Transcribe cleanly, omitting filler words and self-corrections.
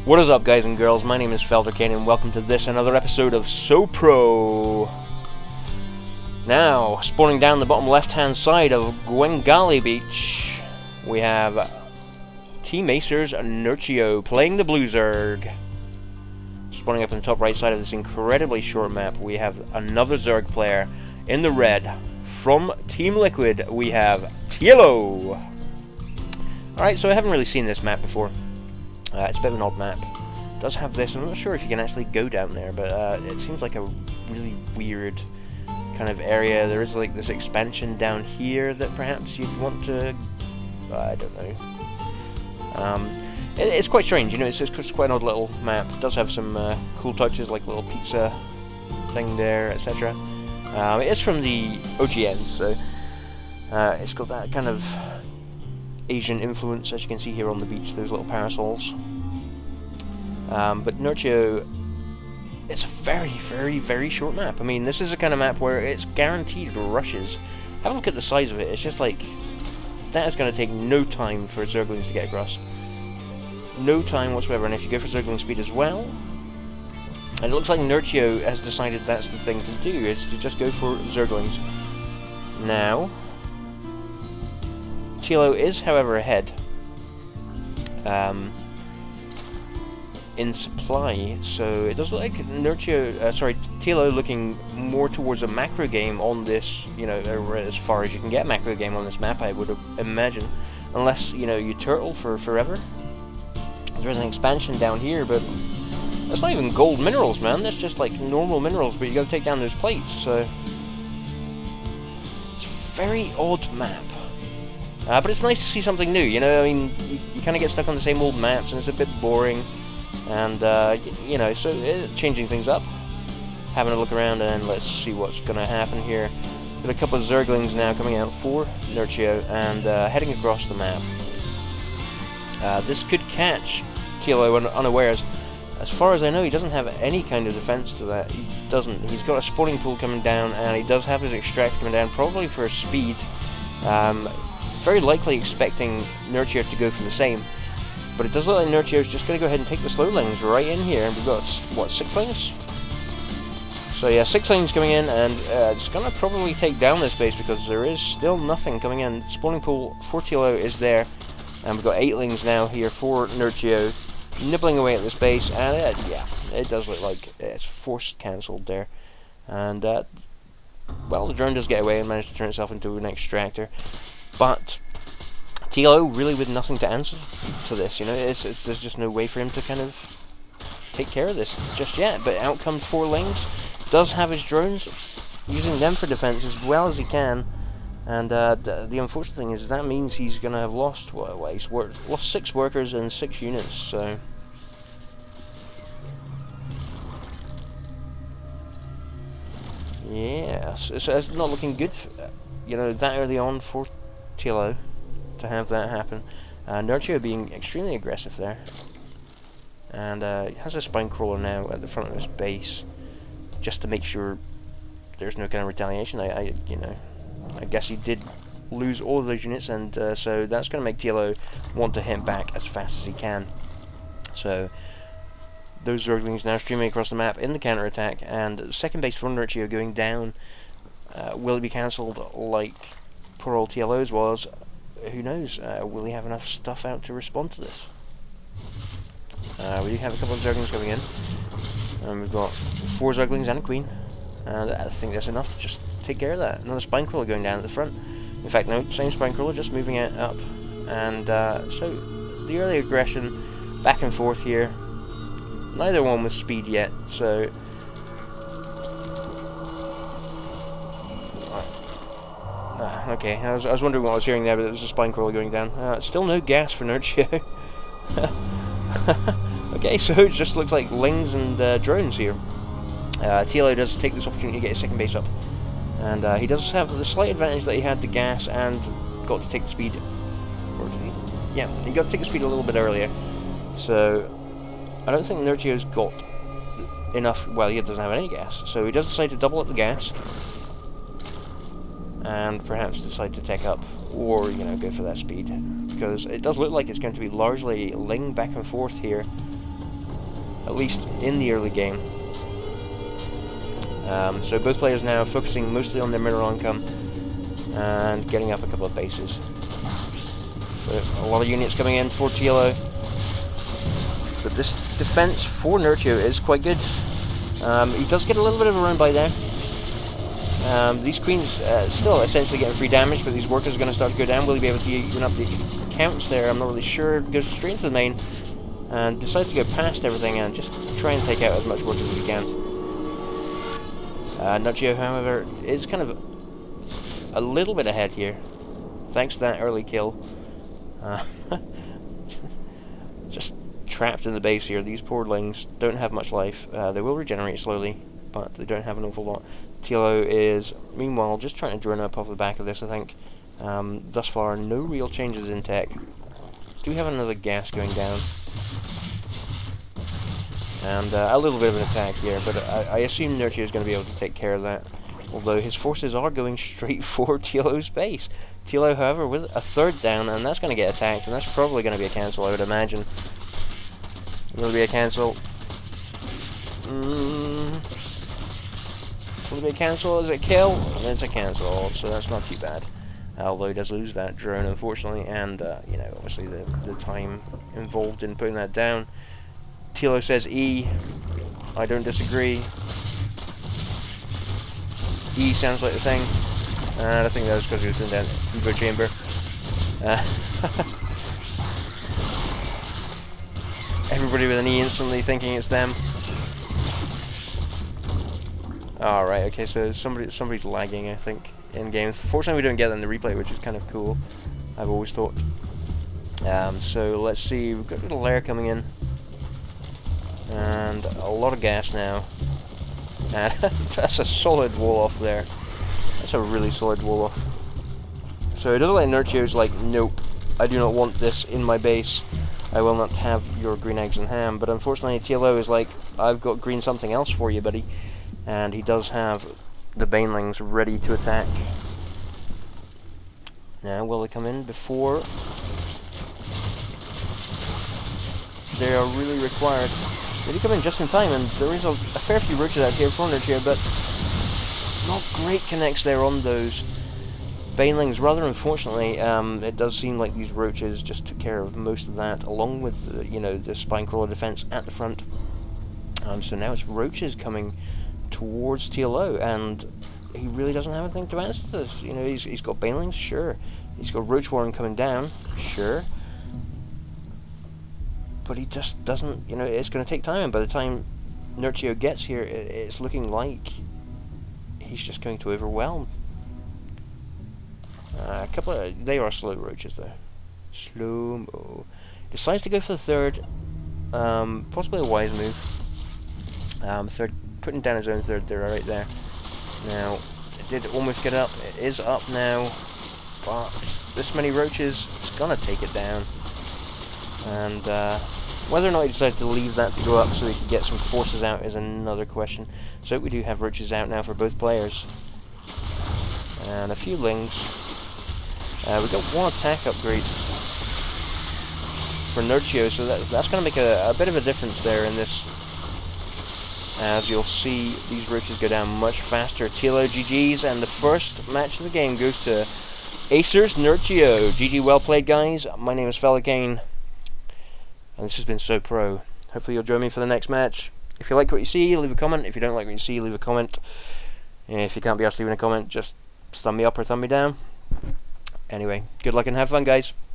What is up, guys and girls? My name is Felderkane and welcome to this another episode of So Pro. Now, spawning down the bottom left hand side of Gwengali Beach, we have Team Acer's Nerchio playing the blue ZvZ. Spawning up in the top right side of this incredibly short map, we have another ZvZ player in the red. From Team Liquid, we have TLO. Alright, so I haven't really seen this map before. It's a bit of an odd map. It does have this. I'm not sure if you can actually go down there, but it seems like a really weird kind of area. There is like this expansion down here that perhaps you'd want to... I don't know. It's quite strange, you know, it's quite an odd little map. It does have some cool touches, like little pizza thing there, etc. It is from the OGN, so it's got that kind of Asian influence, as you can see here on the beach, those little parasols. But Nerchio, it's a very short map. I mean, this is a kind of map where it's guaranteed rushes. Have a look at the size of it. It's just like, that is going to take no time for Zerglings to get across. No time whatsoever, and if you go for Zergling speed as well, and it looks like Nerchio has decided that's the thing to do, is to just go for Zerglings. Now, TLO is, however, ahead in supply, so it does look like TLO looking more towards a macro game on this, you know, as far as you can get a macro game on this map, I would imagine, unless, you know, you turtle for forever. There's an expansion down here, but that's not even gold minerals, man. That's just like normal minerals, but you gotta take down those plates, so it's a very odd map. But it's nice to see something new, you know. I mean, you kind of get stuck on the same old maps, and it's a bit boring. And, you know, so changing things up. Having a look around, and let's see what's going to happen here. Got a couple of Zerglings now coming out for Nerchio, and heading across the map. This could catch TLO unawares. As far as I know, he doesn't have any kind of defense to that. He doesn't. He's got a spawning pool coming down, and he does have his extract coming down, probably for speed. Very likely expecting Nerchio to go for the same, but it does look like Nerchio's just going to go ahead and take the slow lanes right in here, and we've got, what, 6 lanes? So yeah, 6 lanes coming in, and it's going to probably take down this base because there is still nothing coming in. Spawning pool for TLO is there, and we've got 8 lanes now here for Nerchio, nibbling away at this base, and yeah, it does look like it's forced cancelled there. And, well, the drone does get away and manage to turn itself into an extractor. But TLO really with nothing to answer to this, you know, there's just no way for him to kind of take care of this just yet. But out come 4 lanes, does have his drones, using them for defense as well as he can. And the unfortunate thing is that means he's going to have lost, he's lost 6 workers and 6 units, so... Yeah, so it's not looking good, you know, that early on for TLO to have that happen. Nerchio being extremely aggressive there, and he has a spine crawler now at the front of his base, just to make sure there's no kind of retaliation. You know, I guess he did lose all of those units, and so that's going to make TLO want to hit back as fast as he can. So those Zerglings now streaming across the map in the counter-attack, and second base for Nerchio going down. Will it be cancelled like poor old TLO's was? Who knows? Will he have enough stuff out to respond to this? We do have a couple of Zerglings coming in, and we've got 4 Zerglings and a Queen, and I think that's enough to just take care of that. Another spine crawler going down at the front. In fact, no, same spine crawler, just moving it up. And so the early aggression, back and forth here. Neither one with speed yet, so... okay, I was wondering what I was hearing there, but it was a spine crawler going down. Still no gas for Nerchio. Okay, so it just looks like lanes and drones here. TLO does take this opportunity to get his second base up. And he does have the slight advantage that he had the gas and got to take the speed. Or did he? Yeah, he got to take the speed a little bit earlier. So I don't think Nerchio's got enough. Well, he doesn't have any gas, so he does decide to double up the gas, and perhaps decide to tech up, or, you know, go for that speed, because it does look like it's going to be largely ling back and forth here at least in the early game. So both players now focusing mostly on their mineral income and getting up a couple of bases. So a lot of units coming in for TLO. But this defense for Nerchio is quite good. He does get a little bit of a run by there. These queens still essentially getting free damage, but these workers are going to start to go down. Will he be able to even up the counts there? I'm not really sure. Goes straight into the main and decides to go past everything and just try and take out as much workers as he can. Nerchio, however, is kind of a little bit ahead here, thanks to that early kill. Just trapped in the base here. These poorlings don't have much life. They will regenerate slowly, but they don't have an awful lot. TLO is, meanwhile, just trying to drone up off the back of this, I think. Thus far, no real changes in tech. Do have another gas going down. And a little bit of an attack here, but I assume Nerchio is going to be able to take care of that. Although his forces are going straight for TLO's base. TLO, however, with a third down, and that's going to get attacked, and that's probably going to be a cancel, I would imagine. Will it be a cancel? Will it be a cancel? Is it a kill? It's a cancel, so that's not too bad. Although he does lose that drone, unfortunately, and, you know, obviously the time involved in putting that down. TLO says E. I don't disagree. E sounds like the thing. And I think that was because he was putting down Evo Chamber. Everybody with an E instantly thinking it's them. Alright, okay, so somebody's lagging, I think, in game. Fortunately, we don't get that in the replay, which is kind of cool, I've always thought. So let's see, we've got a little layer coming in. And a lot of gas now. And that's a solid wall off there. That's a really solid wall off. So it doesn't like Nerchio's like, nope, I do not want this in my base. I will not have your green eggs and ham. But unfortunately, TLO is like, I've got green something else for you, buddy. And he does have the banelings ready to attack. Now, will they come in before they are really required? They do come in just in time, and there is a fair few roaches out here for Nerchio, but not great connects there on those banelings. Rather unfortunately, it does seem like these roaches just took care of most of that, along with you know, the spine crawler defense at the front. So now it's roaches coming towards TLO, and he really doesn't have anything to answer to this. You know, he's got banelings, sure. He's got roach warren coming down, sure. But he just doesn't, you know, it's going to take time, and by the time Nerchio gets here, it's looking like he's just going to overwhelm. A couple of, they are slow roaches though. Slow-mo. Decides to go for the third, possibly a wise move. Third, putting down his own third there, right there. Now, it did almost get up, it is up now, but this many roaches, it's going to take it down. And whether or not he decided to leave that to go up so he could get some forces out is another question. So we do have roaches out now for both players. And a few lings. We've got one attack upgrade for Nerchio, so that's going to make a bit of a difference there in this. As you'll see, these roaches go down much faster. TLO GG's, and the first match of the game goes to Acer's Nerchio. GG, well played, guys. My name is VKontakte. And this has been So Pro. Hopefully you'll join me for the next match. If you like what you see, leave a comment. If you don't like what you see, leave a comment. If you can't be asked leaving a comment, just thumb me up or thumb me down. Anyway, good luck and have fun, guys.